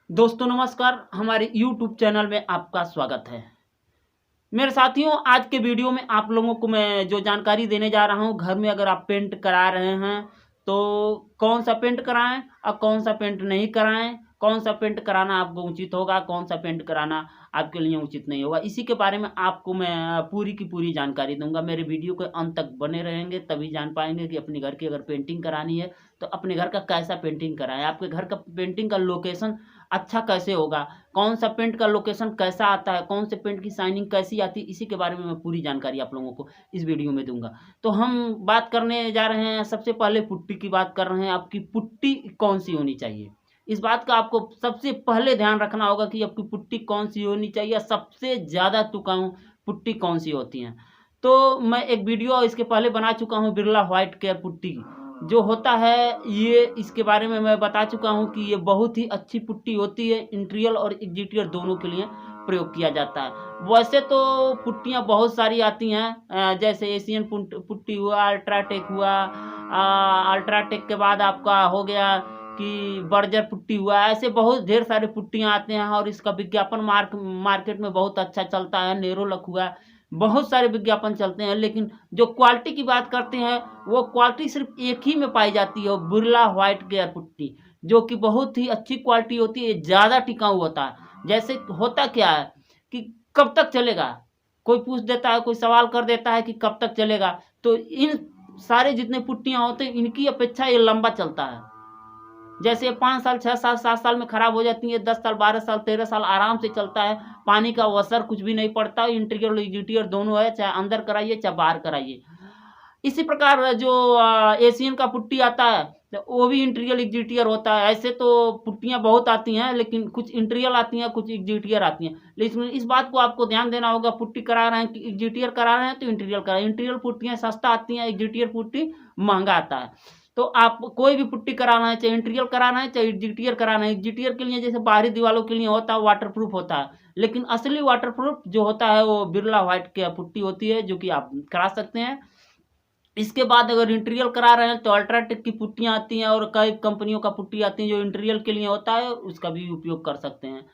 दोस्तों नमस्कार, हमारे YouTube चैनल में आपका स्वागत है। मेरे साथियों, आज के वीडियो में आप लोगों को मैं जो जानकारी देने जा रहा हूँ, घर में अगर आप पेंट करा रहे हैं तो कौन सा पेंट कराएं और कौन सा पेंट नहीं कराएं, कौन सा पेंट कराना आपको उचित होगा, कौन सा पेंट कराना आपके लिए उचित नहीं होगा, इसी के बारे में आपको मैं पूरी की पूरी जानकारी दूंगा। मेरे वीडियो के अंत तक बने रहेंगे तभी जान पाएंगे कि अपने घर की अगर पेंटिंग करानी है तो अपने घर का कैसा पेंटिंग कराएं, आपके घर का पेंटिंग का लोकेशन अच्छा कैसे होगा, कौन सा पेंट का लोकेशन कैसा आता है, कौन से पेंट की शाइनिंग कैसी आती है, इसी के बारे में मैं पूरी जानकारी आप लोगों को इस वीडियो में दूंगा। तो हम बात करने जा रहे हैं, सबसे पहले पुट्टी की बात कर रहे हैं। आपकी पुट्टी कौन सी होनी चाहिए, इस बात का आपको सबसे पहले ध्यान रखना होगा कि आपकी पुट्टी कौन सी होनी चाहिए, सबसे ज़्यादा टिकाऊ पुट्टी कौन सी होती है। तो मैं एक वीडियो इसके पहले बना चुका हूँ बिरला व्हाइट केयर पुट्टी जो होता है, ये इसके बारे में मैं बता चुका हूँ कि ये बहुत ही अच्छी पुट्टी होती है। इंटीरियर और एक्सटीरियर दोनों के लिए प्रयोग किया जाता है। वैसे तो पुट्टियाँ बहुत सारी आती हैं, जैसे एशियन पुट्टी हुआ, अल्ट्राटेक हुआ, अल्ट्राटेक के बाद आपका हो गया कि बर्जर पुट्टी हुआ, ऐसे बहुत ढेर सारे पुट्टियाँ आते हैं और इसका विज्ञापन मार्केट में बहुत अच्छा चलता है। नेरोलक हुआ, बहुत सारे विज्ञापन चलते हैं, लेकिन जो क्वालिटी की बात करते हैं वो क्वालिटी सिर्फ एक ही में पाई जाती है, बिरला व्हाइट केयर पुट्टी, जो कि बहुत ही अच्छी क्वालिटी होती है, ज़्यादा टिकाऊ होता है। जैसे होता क्या है कि कब तक चलेगा, कोई पूछ देता है, कोई सवाल कर देता है कि कब तक चलेगा, तो इन सारे जितने पुट्टियाँ होते हैं इनकी अपेक्षा ये लंबा चलता है। जैसे 5 साल 6 साल 7 साल में खराब हो जाती है, 10 साल 12 साल 13 साल आराम से चलता है। पानी का असर कुछ भी नहीं पड़ता। इंटीरियर और एक्सटीरियर दोनों है, चाहे अंदर कराइए चाहे बाहर कराइए। इसी प्रकार जो एशियन का पुट्टी आता है तो वो भी इंटीरियर एक्सटीरियर होता है। ऐसे तो पुट्टियाँ बहुत आती हैं, लेकिन कुछ इंटीरियर आती हैं, कुछ एक्सटीरियर आती हैं। लेकिन इस बात को आपको ध्यान देना होगा, पुट्टी करा रहे हैं कि एक्सटीरियर करा रहे हैं तो इंटीरियर कराएं। इंटीरियर पुट्टियाँ सस्ता आती हैं, एक्सटीरियर पुट्टी महंगा आता है। तो आप कोई भी पुट्टी कराना है, चाहे इंटीरियर कराना है चाहे एक्सटीरियर कराना है। एक्सटीरियर के लिए जैसे बाहरी दीवारों के लिए होता है वाटरप्रूफ होता है, लेकिन असली वाटरप्रूफ जो होता है वो बिरला व्हाइट की पुट्टी होती है, जो कि आप करा सकते हैं। इसके बाद अगर इंटीरियर करा रहे हैं तो अल्ट्राटेक की पुट्टियाँ आती हैं और कई कंपनियों का पुट्टी आती है जो इंटीरियर के लिए होता है, उसका भी उपयोग कर सकते हैं।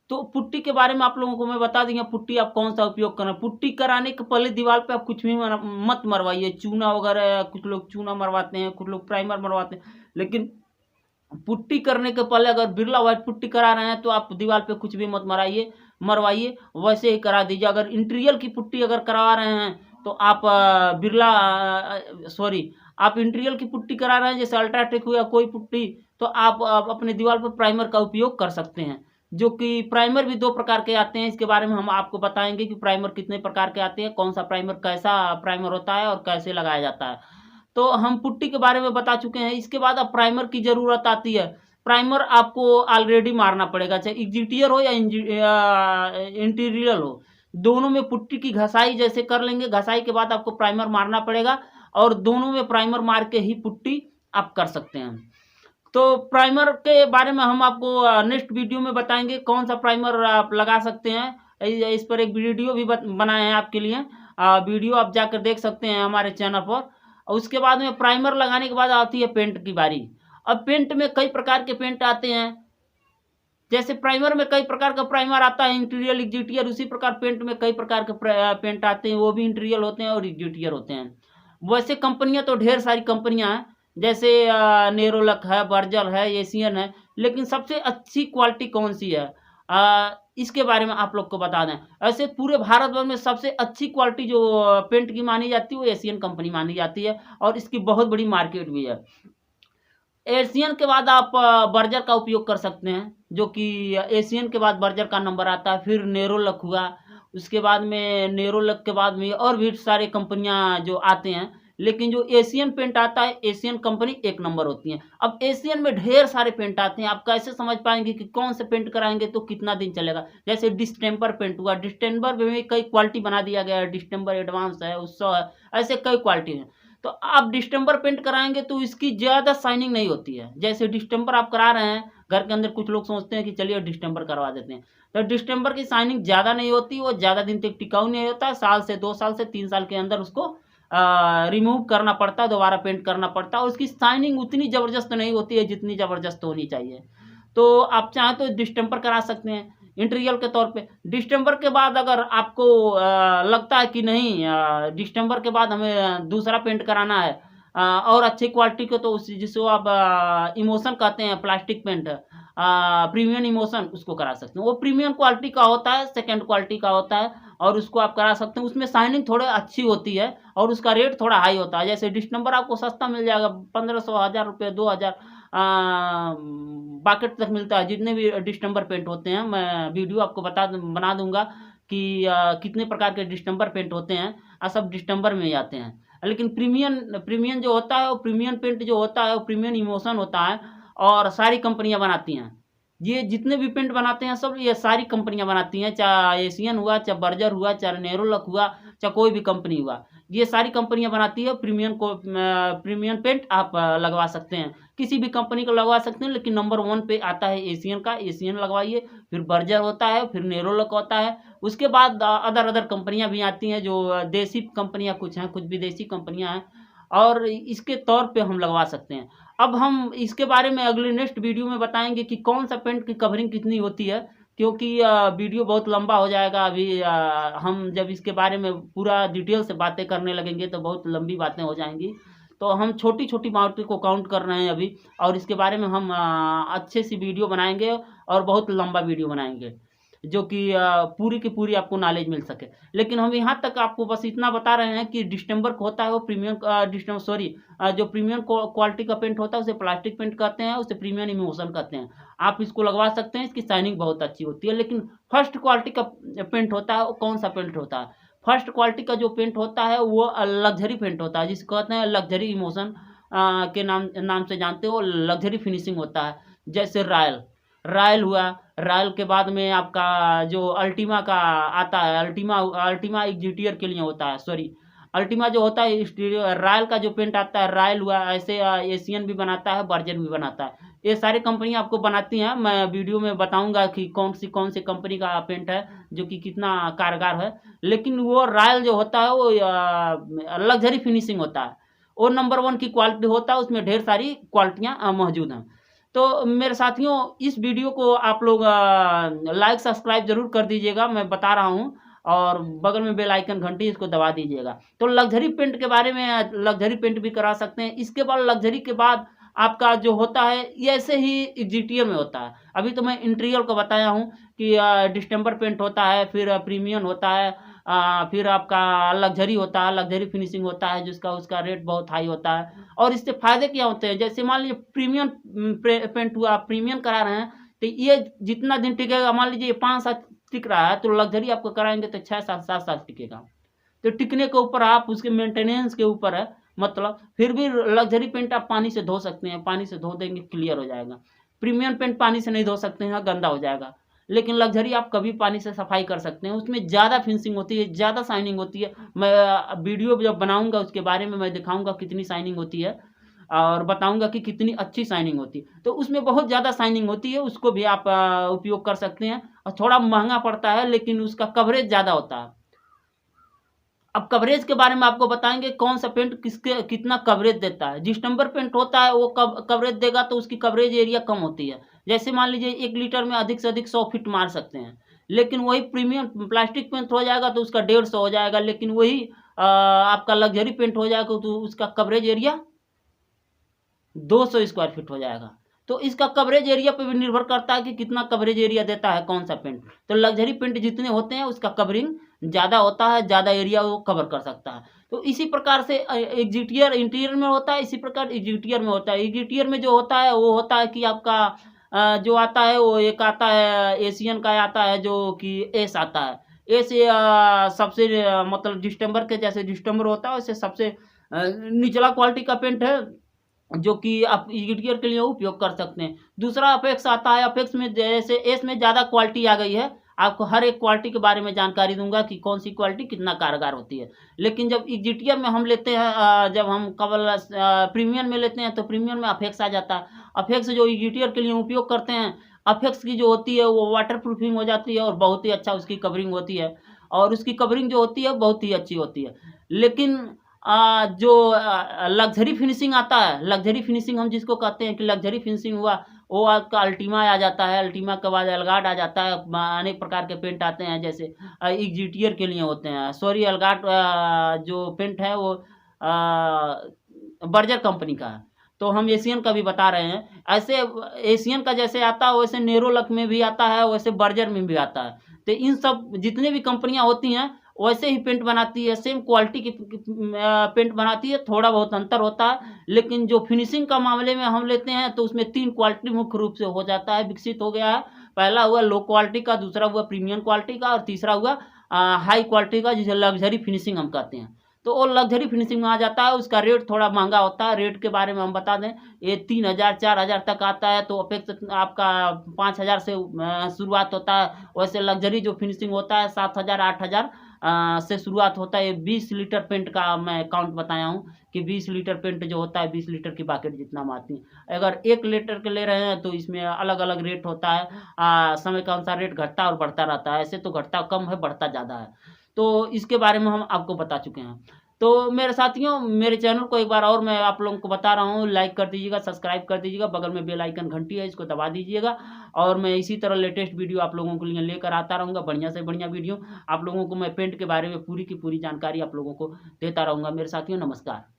तो पुट्टी के बारे में आप लोगों को मैं बता दूंगा, पुट्टी आप कौन सा उपयोग करना। पुट्टी कराने के पहले दीवार पे आप कुछ भी मत मरवाइए, चूना वगैरह, कुछ लोग चूना मरवाते हैं, कुछ लोग प्राइमर मरवाते हैं, लेकिन पुट्टी करने के पहले अगर बिरला व्हाइट पुट्टी करा रहे हैं तो आप दीवार पे कुछ भी मत मरवाइए, वैसे ही करा दीजिए। अगर इंटीरियर की पुट्टी अगर करवा रहे हैं तो आप आप इंटीरियर की पुट्टी करा रहे हैं, जैसे अल्ट्राटेक हुआ कोई पुट्टी, तो आप अपने दीवार पर प्राइमर का उपयोग कर सकते हैं। जो कि प्राइमर भी 2 प्रकार के आते हैं, इसके बारे में हम आपको बताएंगे कि प्राइमर कितने प्रकार के आते हैं, कौन सा प्राइमर कैसा प्राइमर होता है और कैसे लगाया जाता है। तो हम पुट्टी के बारे में बता चुके हैं। इसके बाद अब प्राइमर की ज़रूरत आती है। प्राइमर आपको ऑलरेडी मारना पड़ेगा, चाहे एक्सटीरियर हो या इंटीरियर हो, दोनों में पुट्टी की घसाई जैसे कर लेंगे, घसाई के बाद आपको प्राइमर मारना पड़ेगा और दोनों में प्राइमर मार के ही पुट्टी आप कर सकते हैं। तो प्राइमर के बारे में हम आपको नेक्स्ट वीडियो में बताएंगे कौन सा प्राइमर आप लगा सकते हैं। इस पर एक वीडियो भी बनाए हैं आपके लिए, वीडियो आप जाकर देख सकते हैं हमारे चैनल पर। उसके बाद में प्राइमर लगाने के बाद आती है पेंट की बारी। अब पेंट में कई प्रकार के पेंट आते हैं, जैसे प्राइमर में कई प्रकार का प्राइमर आता है, इंटीरियर एक्सटीरियर, उसी प्रकार पेंट में कई प्रकार के पेंट आते हैं, वो भी इंटीरियर होते हैं और एक्सटीरियर होते हैं। वैसे कंपनियां तो ढेर सारी कंपनियां हैं, जैसे नेरोलक है, बर्जर है, एशियन है, लेकिन सबसे अच्छी क्वालिटी कौन सी है इसके बारे में आप लोग को बता दें। ऐसे पूरे भारत भर में सबसे अच्छी क्वालिटी जो पेंट की मानी जाती है वो एशियन कंपनी मानी जाती है और इसकी बहुत बड़ी मार्केट भी है। एशियन के बाद आप बर्जर का उपयोग कर सकते हैं, जो कि एशियन के बाद बर्जर का नंबर आता है। फिर नेरोलक हुआ, उसके बाद में नेरोलक के बाद में और भी सारे कंपनियां जो आते हैं, लेकिन जो एशियन पेंट आता है, एशियन कंपनी 1 नंबर होती है। अब एशियन में ढेर सारे पेंट आते हैं, आप कैसे समझ पाएंगे कि कौन से पेंट कराएंगे तो कितना दिन चलेगा। जैसे डिस्टेम्पर पेंट हुआ, डिस्टेम्पर में कई क्वालिटी बना दिया गया है, डिस्टेम्पर एडवांस है, उत्सव है, ऐसे कई क्वालिटी हैं। तो आप डिस्टेम्पर पेंट कराएंगे तो इसकी ज़्यादा शाइनिंग नहीं होती है। जैसे डिस्टेम्पर आप करा रहे हैं घर के अंदर, कुछ लोग सोचते हैं कि चलिए डिस्टेम्पर करवा देते हैं, तो डिस्टेम्पर की शाइनिंग ज़्यादा नहीं होती, वो ज़्यादा दिन तक टिकाऊ नहीं होता है। साल से 2 साल से 3 साल के अंदर उसको रिमूव करना पड़ता है, दोबारा पेंट करना पड़ता है। उसकी शाइनिंग उतनी ज़बरदस्त नहीं होती है जितनी ज़बरदस्त होनी चाहिए। तो आप चाहें तो डिस्टेम्पर करा सकते हैं इंटीरियर के तौर पे। डिस्टेम्पर के बाद अगर आपको लगता है कि नहीं डिस्टेम्पर के बाद हमें दूसरा पेंट कराना है और अच्छी क्वालिटी का, तो उस जिसको आप इमोशन कहते हैं, प्लास्टिक पेंट प्रीमियम इमोशन, उसको करा सकते हैं। वो प्रीमियम क्वालिटी का होता है, सेकंड क्वालिटी का होता है और उसको आप करा सकते हैं। उसमें शाइनिंग थोड़ी अच्छी होती है और उसका रेट थोड़ा हाई होता है। जैसे डिस्टेम्पर आपको सस्ता मिल जाएगा 1500, 1000 रुपये, 2000 बाकेट तक मिलता है। जितने भी डिस्टेम्पर पेंट होते हैं मैं वीडियो आपको बना दूंगा कि कितने प्रकार के डिस्टेम्पर पेंट होते हैं, सब डिस्टेम्पर में ही आते हैं। लेकिन प्रीमियम जो होता है, वो प्रीमियम पेंट जो होता है वो प्रीमियम इमोशन होता है और सारी कंपनियां बनाती हैं। ये जितने भी पेंट बनाते हैं सब ये सारी कंपनियां बनाती हैं, चाहे एशियन हुआ, चाहे बर्जर हुआ, चाहे नेरोलक हुआ, चाहे कोई भी कंपनी हुआ, ये सारी कंपनियां बनाती है। प्रीमियम पेंट आप लगवा सकते हैं, किसी भी कंपनी को लगवा सकते हैं, लेकिन नंबर 1 पे आता है एशियन का, एशियन लगवाइए। फिर बर्जर होता है, फिर नेरोलक होता है, उसके बाद अदर कंपनियां भी आती हैं जो देसी कंपनियां कुछ हैं, कुछ विदेशी कंपनियां हैं, और इसके तौर पे हम लगवा सकते हैं। अब हम इसके बारे में अगले नेक्स्ट वीडियो में बताएंगे कि कौन सा पेंट की कवरिंग कितनी होती है, क्योंकि वीडियो बहुत लंबा हो जाएगा। अभी हम जब इसके बारे में पूरा डिटेल से बातें करने लगेंगे तो बहुत लंबी बातें हो जाएंगी। तो हम छोटी-छोटी बातों को काउंट कर रहे हैं अभी, और इसके बारे में हम अच्छे सी वीडियो बनाएँगे और बहुत लंबा वीडियो बनाएँगे, जो कि पूरी की पूरी आपको नॉलेज मिल सके। लेकिन हम यहाँ तक आपको बस इतना बता रहे हैं कि डिस्टेम्बर होता है वो जो प्रीमियम क्वालिटी का पेंट होता है उसे प्लास्टिक पेंट कहते हैं, उसे प्रीमियम इमोशन कहते हैं। आप इसको लगवा सकते हैं, इसकी शाइनिंग बहुत अच्छी होती है। लेकिन फर्स्ट क्वालिटी का पेंट होता है वो कौन सा पेंट होता है? फर्स्ट क्वालिटी का जो पेंट होता है वो लग्जरी पेंट होता है, जिसको कहते हैं लग्जरी इमोशन के नाम से जानते हो। लग्जरी फिनिशिंग होता है, जैसे रॉयल हुआ। रॉयल के बाद में आपका जो अल्टीमा का आता है, अल्टीमा एक जीटीआर के लिए होता है, सॉरी अल्टीमा जो होता है रॉयल का जो पेंट आता है, रॉयल हुआ। ऐसे एशियन भी बनाता है, बर्जर भी बनाता है, ये सारी कंपनियां आपको बनाती हैं। मैं वीडियो में बताऊंगा कि कौन सी कंपनी का पेंट है जो कि कितना कारगर है। लेकिन वो रॉयल जो होता है वो लग्जरी फिनिशिंग होता है, वो नंबर 1 की क्वालिटी होता है, उसमें ढेर सारी क्वालिटियाँ मौजूद हैं। तो मेरे साथियों, इस वीडियो को आप लोग लाइक सब्सक्राइब जरूर कर दीजिएगा, मैं बता रहा हूँ, और बगल में बेल आइकन घंटी इसको दबा दीजिएगा। तो लग्जरी पेंट के बारे में, लग्जरी पेंट भी करा सकते हैं। इसके बाद लग्जरी के बाद आपका जो होता है ये ऐसे ही एग्जीटियर में होता है। अभी तो मैं इंटीरियर को बताया हूँ कि डिस्टेम्बर पेंट होता है, फिर प्रीमियम होता है, फिर आपका लग्जरी होता है, लग्जरी फिनिशिंग होता है, जिसका उसका रेट बहुत हाई होता है। और इससे फ़ायदे क्या होते हैं? जैसे मान लीजिए प्रीमियम पेंट हुआ, आप प्रीमियम करा रहे हैं तो ये जितना दिन टिकेगा, मान लीजिए 5 साल टिक रहा है, तो लग्जरी आपको कराएंगे तो 6 साल 7 साल टिकेगा। तो टिकने के ऊपर आप उसके मेंटेनेंस के ऊपर है, मतलब फिर भी लग्जरी पेंट आप पानी से धो सकते हैं, पानी से धो देंगे क्लियर हो जाएगा। प्रीमियम पेंट पानी से नहीं धो सकते हैं, गंदा हो जाएगा। लेकिन लग्जरी आप कभी पानी से सफाई कर सकते हैं, उसमें ज़्यादा फिनिशिंग होती है, ज़्यादा शाइनिंग होती है। मैं वीडियो जब बनाऊंगा उसके बारे में मैं दिखाऊंगा कितनी शाइनिंग होती है, और बताऊंगा कि कितनी अच्छी शाइनिंग होती है। तो उसमें बहुत ज़्यादा शाइनिंग होती है, उसको भी आप उपयोग कर सकते हैं। और थोड़ा महंगा पड़ता है, लेकिन उसका कवरेज ज़्यादा होता है। अब कवरेज के बारे में आपको बताएंगे, कौन सा पेंट कितना कवरेज देता है। डिस्टेम्बर पेंट होता है वो कवरेज देगा, तो उसकी कवरेज एरिया कम होती है। जैसे मान लीजिए 1 लीटर में अधिक से अधिक 100 फीट मार सकते हैं, लेकिन वही प्रीमियम प्लास्टिक पेंट हो जाएगा तो उसका 150 हो जाएगा। लेकिन वही आपका लग्जरी पेंट हो जाएगा तो उसका कवरेज एरिया 200 स्क्वायर फीट हो जाएगा। तो इसका कवरेज एरिया पे भी निर्भर करता है कि कितना कवरेज एरिया देता है कौन सा पेंट। तो लग्जरी पेंट जितने होते हैं उसका कवरिंग ज़्यादा होता है, ज़्यादा एरिया वो कवर कर सकता है। तो इसी प्रकार से एग्जीटियर इंटीरियर में होता है, इसी प्रकार एग्जीटियर में होता है। एग्जीटियर में जो होता है वो होता है कि आपका जो आता है वो एक आता है एशियन का आता है, जो कि एस आता है। एस सबसे मतलब डिस्टेम्बर के जैसे डिस्टेम्बर होता है वैसे सबसे निचला क्वालिटी का पेंट है, जो कि आप एग्जीटियर के लिए उपयोग कर सकते हैं। दूसरा अपेक्स आता है। अपेक्स में जैसे एस में ज़्यादा क्वालिटी आ गई है, आपको हर एक क्वालिटी के बारे में जानकारी दूंगा कि कौन सी क्वालिटी कितना कारगर होती है। लेकिन जब एग्जीटियर में हम लेते हैं, जब हम प्रीमियम में लेते हैं तो प्रीमियम में अपेक्स आ जाता है। अपेक्स जो एग्जीटियर के लिए उपयोग करते हैं, अपेक्स की जो होती है वो वाटर प्रूफिंग हो जाती है और बहुत ही अच्छा उसकी कवरिंग होती है, और उसकी कवरिंग जो होती है बहुत ही अच्छी होती है। लेकिन जो लग्जरी फिनिशिंग आता है, लग्जरी फिनिशिंग हम जिसको कहते हैं कि लग्जरी फिनिशिंग हुआ, वो आपका अल्टीमा आ जाता है, अल्टीमा के बाद एलगार्ड आ जाता है, अनेक प्रकार के पेंट आते हैं, जैसे एग्जीटियर के लिए होते हैं, सॉरी एलगार्ड जो पेंट है वो बर्जर कंपनी का है। तो हम एशियन का भी बता रहे हैं। ऐसे एशियन का जैसे आता है वैसे नेरोलक में भी आता है, वैसे बर्जर में भी आता है। तो इन सब जितने भी कंपनियां होती हैं वैसे ही पेंट बनाती है, सेम क्वालिटी की पेंट बनाती है, थोड़ा बहुत अंतर होता है। लेकिन जो फिनिशिंग का मामले में हम लेते हैं तो उसमें 3 क्वालिटी मुख्य रूप से हो जाता है, विकसित हो गया है। पहला हुआ लो क्वालिटी का, दूसरा हुआ प्रीमियम क्वालिटी का और तीसरा हुआ हाई क्वालिटी का, जिसे लग्जरी फिनिशिंग हम कहते हैं। तो वो लग्जरी फिनिशिंग में आ जाता है, उसका रेट थोड़ा महंगा होता है। रेट के बारे में हम बता दें, ये 3000 4000 तक आता है, तो अपेक्षित आपका 5000 से शुरुआत होता है। वैसे लग्जरी जो फिनिशिंग होता है 7000 8000 से शुरुआत होता है। 20 लीटर पेंट का मैं काउंट बताया हूँ कि 20 लीटर पेंट जो होता है 20 लीटर की बाकेट जितना में आती है। अगर 1 लीटर के ले रहे हैं तो इसमें अलग अलग रेट होता है, समय के अनुसार रेट घटता और बढ़ता रहता है। ऐसे तो घटता कम है, बढ़ता ज़्यादा है। तो इसके बारे में हम आपको बता चुके हैं। तो मेरे साथियों, मेरे चैनल को एक बार और मैं आप लोगों को बता रहा हूँ, लाइक कर दीजिएगा, सब्सक्राइब कर दीजिएगा, बगल में बेल आइकन घंटी है इसको दबा दीजिएगा। और मैं इसी तरह लेटेस्ट वीडियो आप लोगों के लिए लेकर आता रहूँगा, बढ़िया से बढ़िया वीडियो आप लोगों को मैं पेंट के बारे में पूरी की पूरी जानकारी आप लोगों को देता रहूँगा। मेरे साथियों नमस्कार।